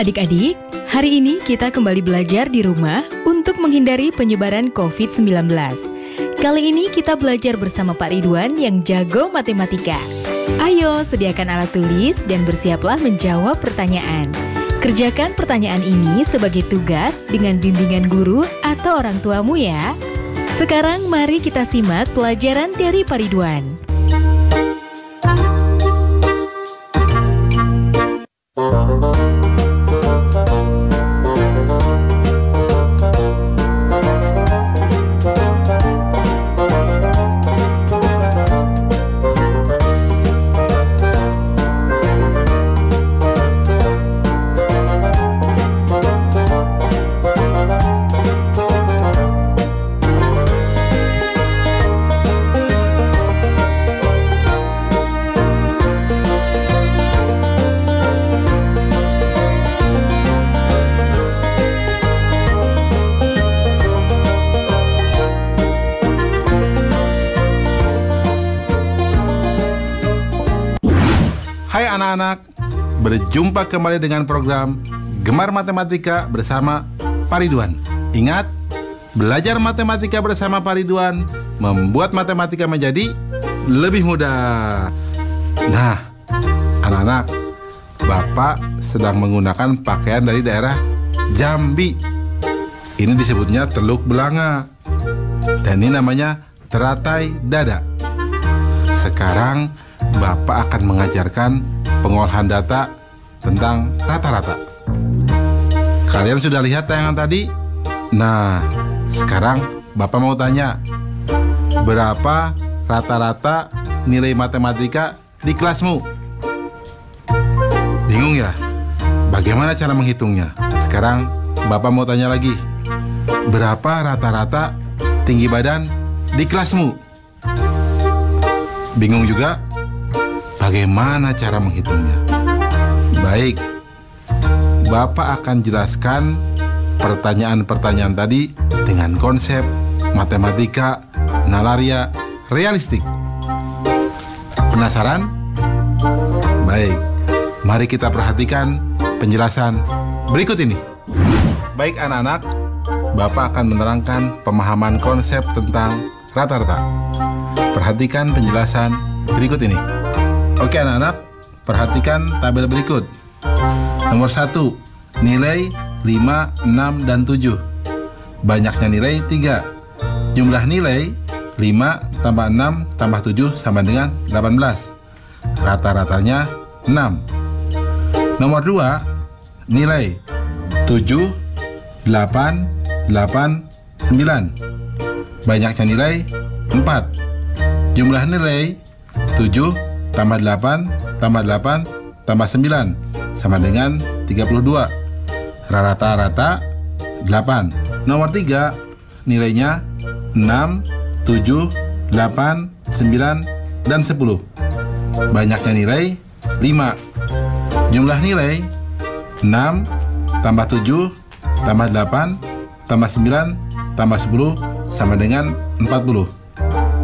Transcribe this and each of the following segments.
adik-adik, hari ini kita kembali belajar di rumah untuk menghindari penyebaran COVID-19. Kali ini kita belajar bersama Pak Ridwan yang jago matematika. Ayo, sediakan alat tulis dan bersiaplah menjawab pertanyaan. Kerjakan pertanyaan ini sebagai tugas dengan bimbingan guru atau orang tuamu ya. Sekarang mari kita simak pelajaran dari Pak Ridwan. Hai anak-anak, berjumpa kembali dengan program Gemar Matematika bersama Pak Ridwan. Ingat, belajar matematika bersama Pak Ridwan membuat matematika menjadi lebih mudah. Nah, anak-anak, Bapak sedang menggunakan pakaian dari daerah Jambi. Ini disebutnya teluk belanga. Dan ini namanya teratai dada. Sekarang Bapak akan mengajarkan pengolahan data tentang rata-rata. Kalian sudah lihat tayangan tadi? Nah, sekarang Bapak mau tanya, berapa rata-rata nilai matematika di kelasmu? Bingung ya? Bagaimana cara menghitungnya? Sekarang Bapak mau tanya lagi, berapa rata-rata tinggi badan di kelasmu? Bingung juga? Bagaimana cara menghitungnya? Baik, Bapak akan jelaskan pertanyaan-pertanyaan tadi dengan konsep matematika nalaria realistik. Penasaran? Baik, mari kita perhatikan penjelasan berikut ini. Baik anak-anak, Bapak akan menerangkan pemahaman konsep tentang rata-rata. Perhatikan penjelasan berikut ini. Oke anak-anak, perhatikan tabel berikut. Nomor 1, nilai 5, 6, dan 7. Banyaknya nilai 3. Jumlah nilai 5 tambah 6 tambah 7 sama dengan 18. Rata-ratanya 6. Nomor 2, nilai 7, 8, 8, 9. Banyaknya nilai 4. Jumlah nilai 7 tambah 8, tambah 8, tambah 9, sama dengan 32. Rata-rata 8. Nomor 3, nilainya 6, 7, 8, 9, dan 10. Banyaknya nilai 5. Jumlah nilai 6, tambah 7, tambah 8, tambah 9, tambah 10, sama dengan 40.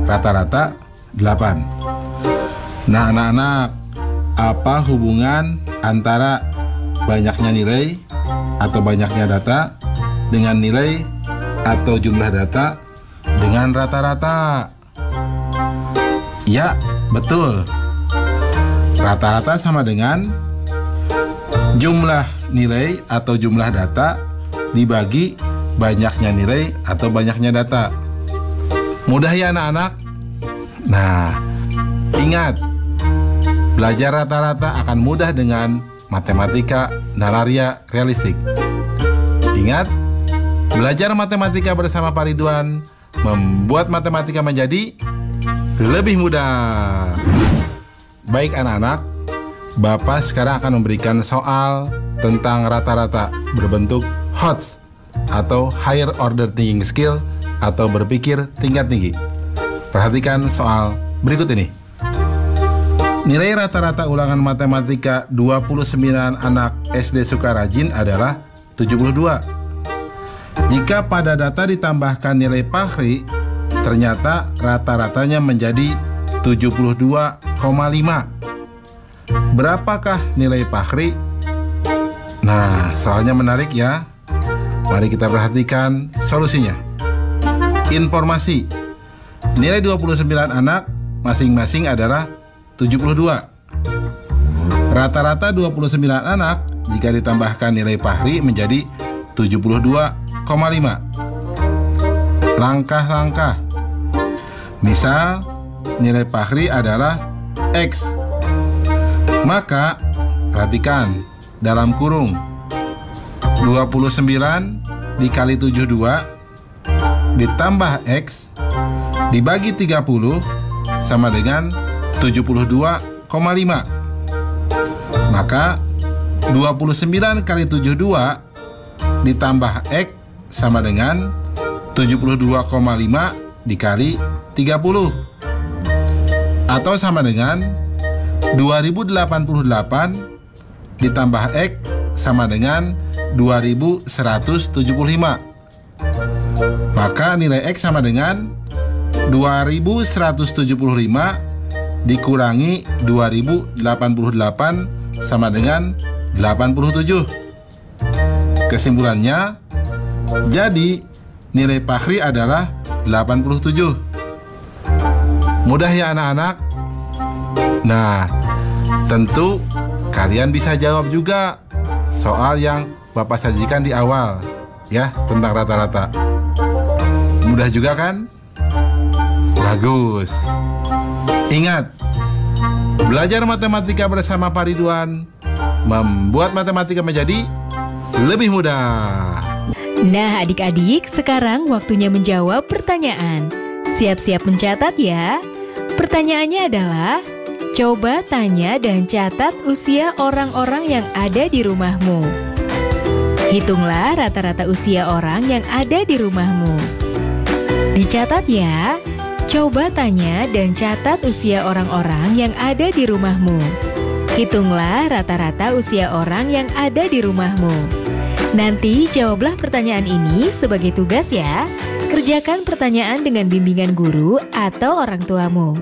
Rata-rata 8. Nah anak-anak, apa hubungan antara banyaknya nilai atau banyaknya data dengan nilai atau jumlah data dengan rata-rata? Ya, betul. Rata-rata sama dengan jumlah nilai atau jumlah data dibagi banyaknya nilai atau banyaknya data. Mudah ya anak-anak? Nah, ingat, belajar rata-rata akan mudah dengan matematika nalaria realistik. Ingat, belajar matematika bersama Pak Ridwan membuat matematika menjadi lebih mudah. Baik anak-anak, Bapak sekarang akan memberikan soal tentang rata-rata berbentuk HOTS atau Higher Order Thinking Skill atau berpikir tingkat tinggi. Perhatikan soal berikut ini. Nilai rata-rata ulangan matematika 29 anak SD Sukarajin adalah 72. Jika pada data ditambahkan nilai Fahri, ternyata rata-ratanya menjadi 72,5. Berapakah nilai Fahri? Nah, soalnya menarik ya. Mari kita perhatikan solusinya. Informasi. Nilai 29 anak masing-masing adalah 72. Rata-rata 29 anak jika ditambahkan nilai Fahri menjadi 72,5. Langkah-langkah. Misal, nilai Fahri adalah X. Maka, perhatikan dalam kurung 29 dikali 72 ditambah X dibagi 30 sama dengan 72,5. Maka 29 kali 72 ditambah X sama dengan 72,5 dikali 30, atau sama dengan 2088 ditambah X sama dengan 2175. Maka nilai X sama dengan 2175 dikurangi 2088 sama dengan 87. Kesimpulannya, jadi nilai Fahri adalah 87. Mudah ya anak-anak? Nah, tentu kalian bisa jawab juga soal yang Bapak sajikan di awal ya, tentang rata-rata. Mudah juga kan? Bagus. Ingat, belajar matematika bersama Pak Ridwan membuat matematika menjadi lebih mudah. Nah, adik-adik, sekarang waktunya menjawab pertanyaan. Siap-siap mencatat ya. Pertanyaannya adalah, coba tanya dan catat usia orang-orang yang ada di rumahmu. Hitunglah rata-rata usia orang yang ada di rumahmu. Dicatat ya. Coba tanya dan catat usia orang-orang yang ada di rumahmu. Hitunglah rata-rata usia orang yang ada di rumahmu. Nanti jawablah pertanyaan ini sebagai tugas ya. Kerjakan pertanyaan dengan bimbingan guru atau orang tuamu.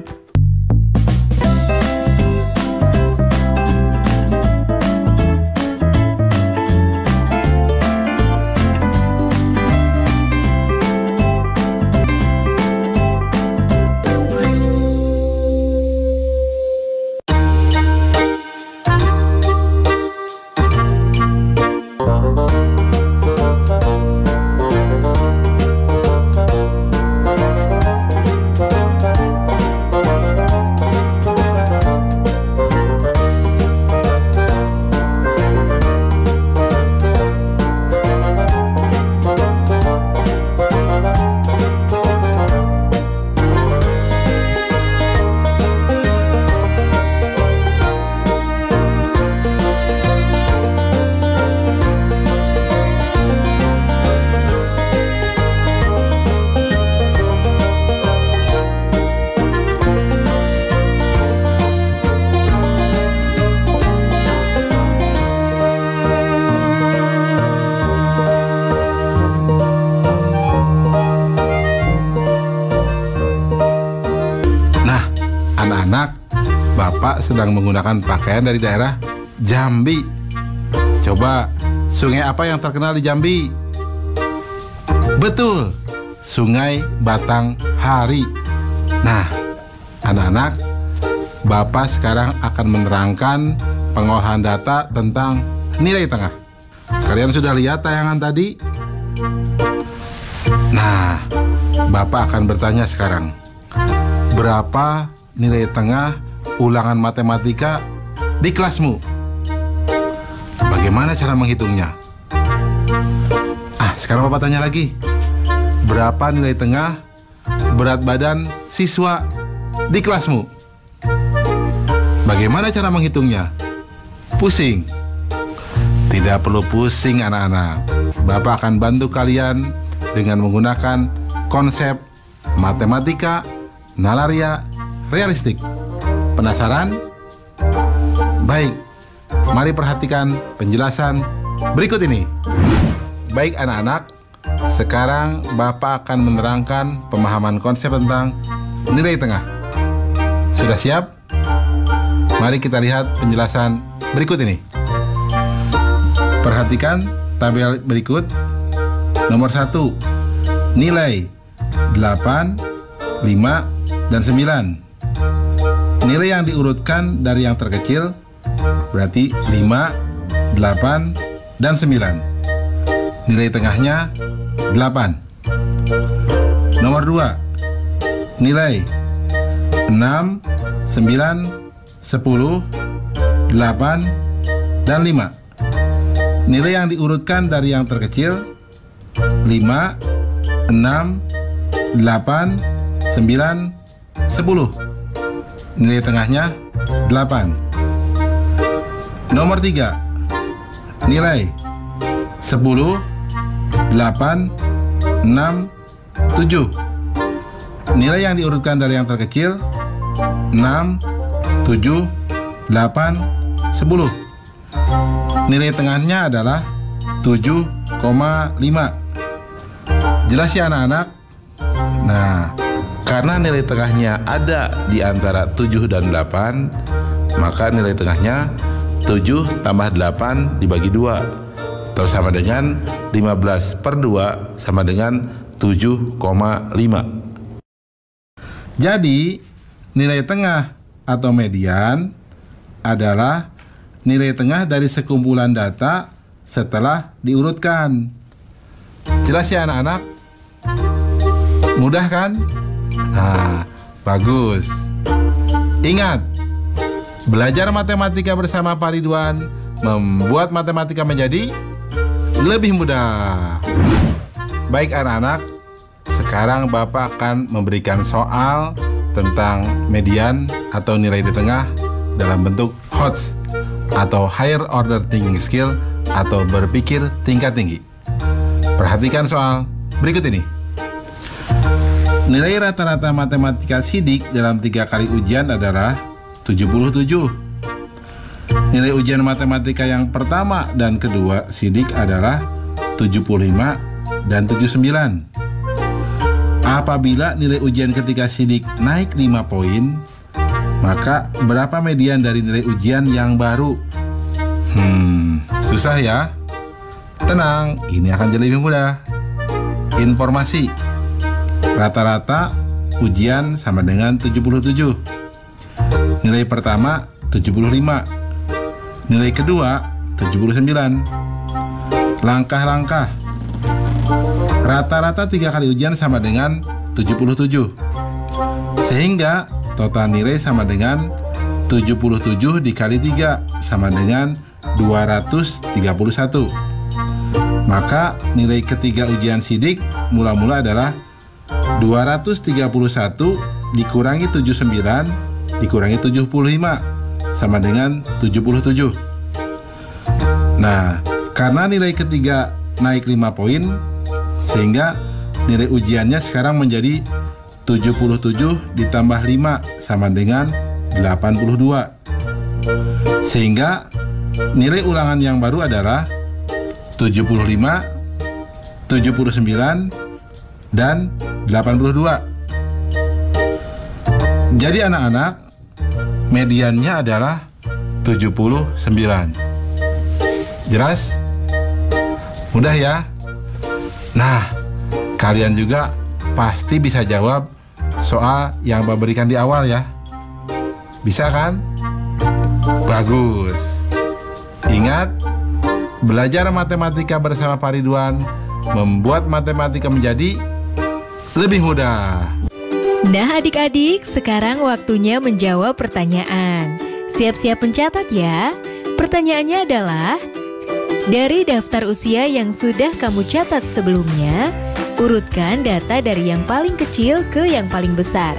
Anak-anak, Bapak sedang menggunakan pakaian dari daerah Jambi. Coba, sungai apa yang terkenal di Jambi? Betul, Sungai Batanghari. Nah, anak-anak, Bapak sekarang akan menerangkan pengolahan data tentang nilai tengah. Kalian sudah lihat tayangan tadi? Nah, Bapak akan bertanya sekarang, berapa nilai tengah ulangan matematika di kelasmu? Bagaimana cara menghitungnya? Sekarang Bapak tanya lagi, berapa nilai tengah berat badan siswa di kelasmu? Bagaimana cara menghitungnya? Pusing? Tidak perlu pusing anak-anak. Bapak akan bantu kalian dengan menggunakan konsep matematika nalaria realistik. Penasaran? Baik, mari perhatikan penjelasan berikut ini. Baik anak-anak, sekarang Bapak akan menerangkan pemahaman konsep tentang nilai tengah. Sudah siap? Mari kita lihat penjelasan berikut ini. Perhatikan tabel berikut. Nomor 1, nilai 8, 5, dan 9. Nilai yang diurutkan dari yang terkecil berarti 5, 8, dan 9. Nilai tengahnya 8. Nomor 2, nilai 6, 9, 10, 8, dan 5. Nilai yang diurutkan dari yang terkecil 5, 6, 8, 9, 10. Nilai tengahnya 8. Nomor 3, nilai 10, 8, 6, 7. Nilai yang diurutkan dari yang terkecil 6, 7, 8, 10. Nilai tengahnya adalah 7,5. Jelas ya anak-anak? Nah, karena nilai tengahnya ada di antara 7 dan 8, maka nilai tengahnya 7 tambah 8 dibagi 2, atau sama dengan 15/2 sama dengan 7,5. Jadi, nilai tengah atau median adalah nilai tengah dari sekumpulan data setelah diurutkan. Jelas ya anak-anak? Mudah kan? Nah, bagus. Ingat, belajar matematika bersama Pak Ridwan membuat matematika menjadi lebih mudah. Baik anak-anak, sekarang Bapak akan memberikan soal tentang median atau nilai di tengah dalam bentuk HOTS atau Higher Order Thinking Skill atau berpikir tingkat tinggi. Perhatikan soal berikut ini. Nilai rata-rata matematika sidik dalam 3 kali ujian adalah 77. Nilai ujian matematika yang pertama dan kedua sidik adalah 75 dan 79. Apabila nilai ujian ketika sidik naik 5 poin, maka berapa median dari nilai ujian yang baru? Susah ya? Tenang, ini akan jadi lebih mudah. Informasi. Rata-rata ujian sama dengan 77. Nilai pertama 75. Nilai kedua 79. Langkah-langkah. Rata-rata 3 kali ujian sama dengan 77. Sehingga total nilai sama dengan 77 dikali 3 sama dengan 231. Maka nilai ketiga ujian sidik mula-mula adalah 231 dikurangi 79 dikurangi 75 sama dengan 77. Nah, karena nilai ketiga naik 5 poin, sehingga nilai ujiannya sekarang menjadi 77 ditambah 5 sama dengan 82. Sehingga nilai ulangan yang baru adalah 75, 79, dan 82. Jadi anak-anak, mediannya adalah 79. Jelas? Mudah ya? Nah, kalian juga pasti bisa jawab soal yang Bapak berikan di awal ya. Bisa kan? Bagus. Ingat, belajar matematika bersama Pak Ridwan membuat matematika menjadi lebih mudah. Nah adik-adik, sekarang waktunya menjawab pertanyaan. Siap-siap mencatat ya. Pertanyaannya adalah, dari daftar usia yang sudah kamu catat sebelumnya, urutkan data dari yang paling kecil ke yang paling besar.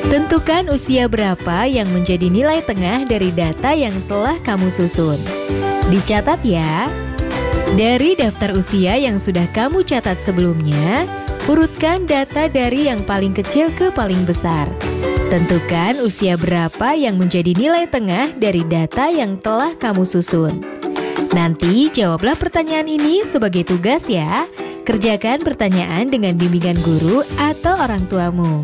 Tentukan usia berapa yang menjadi nilai tengah dari data yang telah kamu susun. Dicatat ya. Dari daftar usia yang sudah kamu catat sebelumnya, urutkan data dari yang paling kecil ke paling besar. Tentukan usia berapa yang menjadi nilai tengah dari data yang telah kamu susun. Nanti jawablah pertanyaan ini sebagai tugas ya. Kerjakan pertanyaan dengan bimbingan guru atau orang tuamu.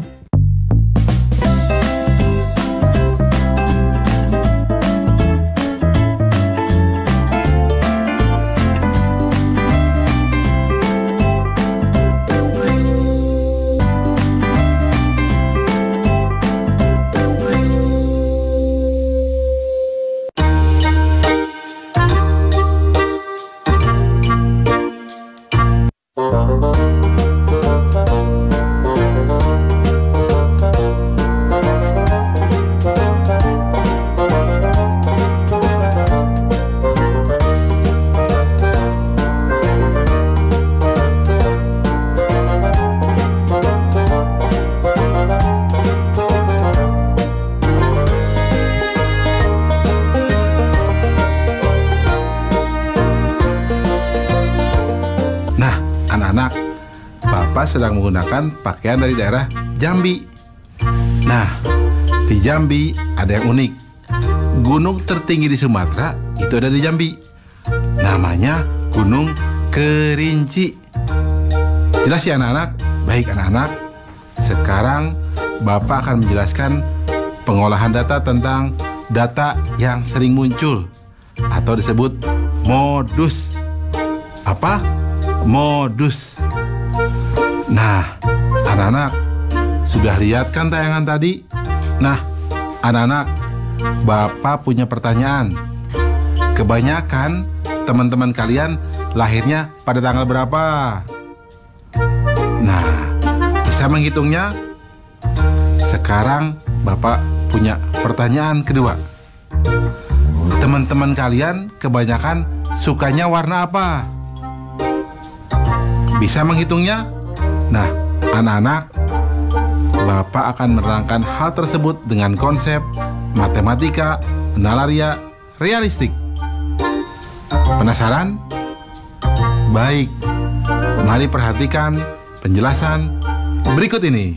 Bapak sedang menggunakan pakaian dari daerah Jambi. Nah, di Jambi ada yang unik. Gunung tertinggi di Sumatera itu ada di Jambi. Namanya Gunung Kerinci. Jelas ya anak-anak? Baik anak-anak, sekarang Bapak akan menjelaskan pengolahan data tentang data yang sering muncul atau disebut modus. Apa? Modus. Nah, anak-anak sudah lihat kan tayangan tadi? Nah, anak-anak, Bapak punya pertanyaan. Kebanyakan teman-teman kalian lahirnya pada tanggal berapa? Nah, bisa menghitungnya? Sekarang Bapak punya pertanyaan kedua. Teman-teman kalian kebanyakan sukanya warna apa? Bisa menghitungnya? Nah, anak-anak, Bapak akan menerangkan hal tersebut dengan konsep matematika nalaria realistik. Penasaran? Baik, mari perhatikan penjelasan berikut ini.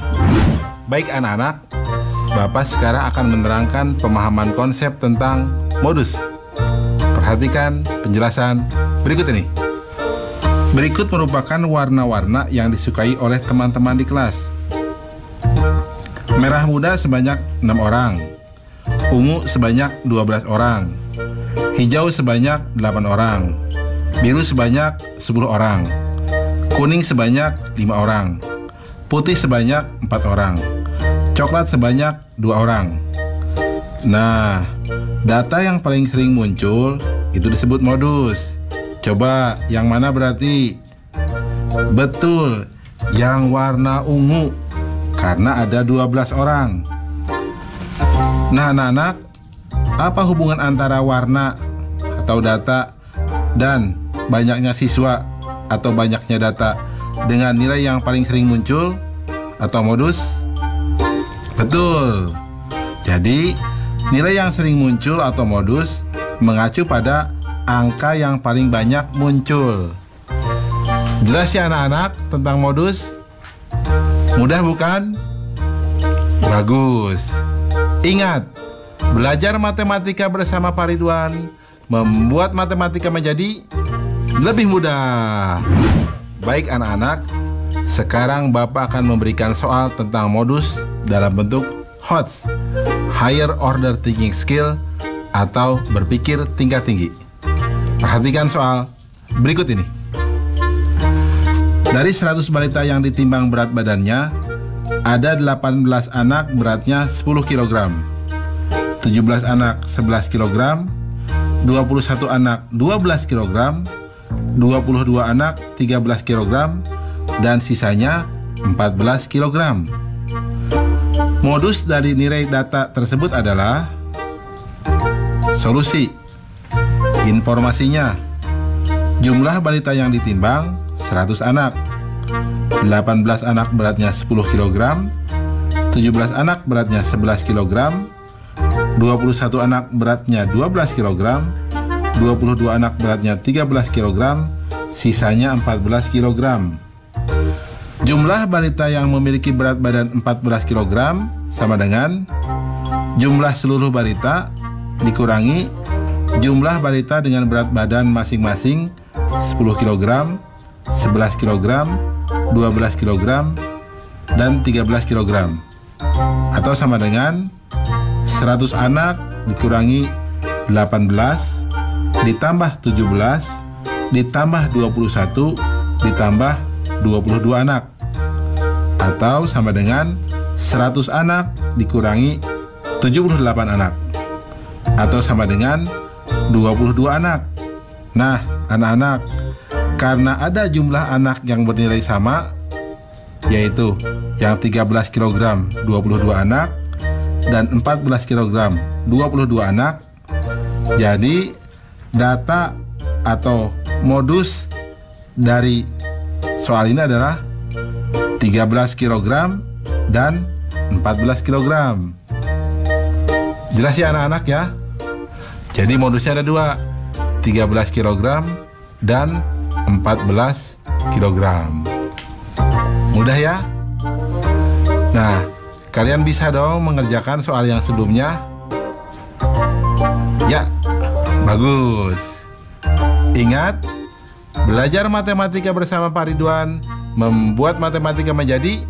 Baik anak-anak, Bapak sekarang akan menerangkan pemahaman konsep tentang modus. Perhatikan penjelasan berikut ini. Berikut merupakan warna-warna yang disukai oleh teman-teman di kelas. Merah muda sebanyak 6 orang, ungu sebanyak 12 orang, hijau sebanyak 8 orang, biru sebanyak 10 orang, kuning sebanyak 5 orang, putih sebanyak 4 orang, coklat sebanyak 2 orang. Nah, data yang paling sering muncul itu disebut modus. Coba yang mana berarti? Betul, yang warna ungu, karena ada 12 orang. Nah anak-anak, apa hubungan antara warna atau data dan banyaknya siswa atau banyaknya data dengan nilai yang paling sering muncul atau modus? Betul. Jadi, nilai yang sering muncul atau modus mengacu pada angka yang paling banyak muncul. Jelas ya anak-anak tentang modus? Mudah bukan? Bagus. Ingat, belajar matematika bersama Pak Ridwan membuat matematika menjadi lebih mudah. Baik anak-anak, sekarang Bapak akan memberikan soal tentang modus dalam bentuk HOTS, Higher Order Thinking Skill, atau berpikir tingkat tinggi. Perhatikan soal berikut ini. Dari 100 balita yang ditimbang berat badannya, ada 18 anak beratnya 10 kg, 17 anak 11 kg, 21 anak 12 kg, 22 anak 13 kg, dan sisanya 14 kg. Modus dari nilai data tersebut adalah solusi. Informasinya, jumlah balita yang ditimbang 100 anak, 18 anak beratnya 10 kg, 17 anak beratnya 11 kg, 21 anak beratnya 12 kg, 22 anak beratnya 13 kg, sisanya 14 kg. Jumlah balita yang memiliki berat badan 14 kg sama dengan jumlah seluruh balita dikurangi jumlah balita dengan berat badan masing-masing 10 kg, 11 kg, 12 kg, dan 13 kg. Atau sama dengan 100 anak dikurangi 18 ditambah 17 ditambah 21 ditambah 22 anak. Atau sama dengan 100 anak dikurangi 78 anak. Atau sama dengan 22 anak. Nah, anak-anak, karena ada jumlah anak yang bernilai sama, yaitu yang 13 kg 22 anak dan 14 kg 22 anak, jadi data atau modus dari soal ini adalah 13 kg dan 14 kg. Jelas ya anak-anak ya? Jadi modusnya ada dua, 13 kg dan 14 kg. Mudah ya? Nah, kalian bisa dong mengerjakan soal yang sebelumnya? Ya, bagus. Ingat, belajar matematika bersama Pak Ridwan membuat matematika menjadi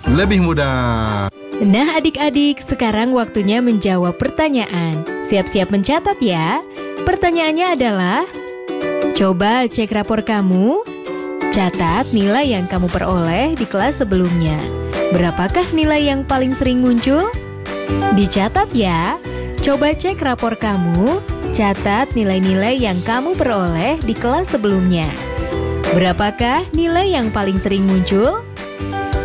lebih mudah. Nah adik-adik, sekarang waktunya menjawab pertanyaan. Siap-siap mencatat ya. Pertanyaannya adalah, coba cek rapor kamu. Catat nilai yang kamu peroleh di kelas sebelumnya. Berapakah nilai yang paling sering muncul? Dicatat ya. Coba cek rapor kamu. Catat nilai-nilai yang kamu peroleh di kelas sebelumnya. Berapakah nilai yang paling sering muncul?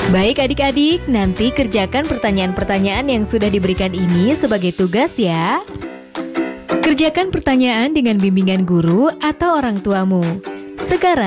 Baik adik-adik, nanti kerjakan pertanyaan-pertanyaan yang sudah diberikan ini sebagai tugas ya. Kerjakan pertanyaan dengan bimbingan guru atau orang tuamu. Sekarang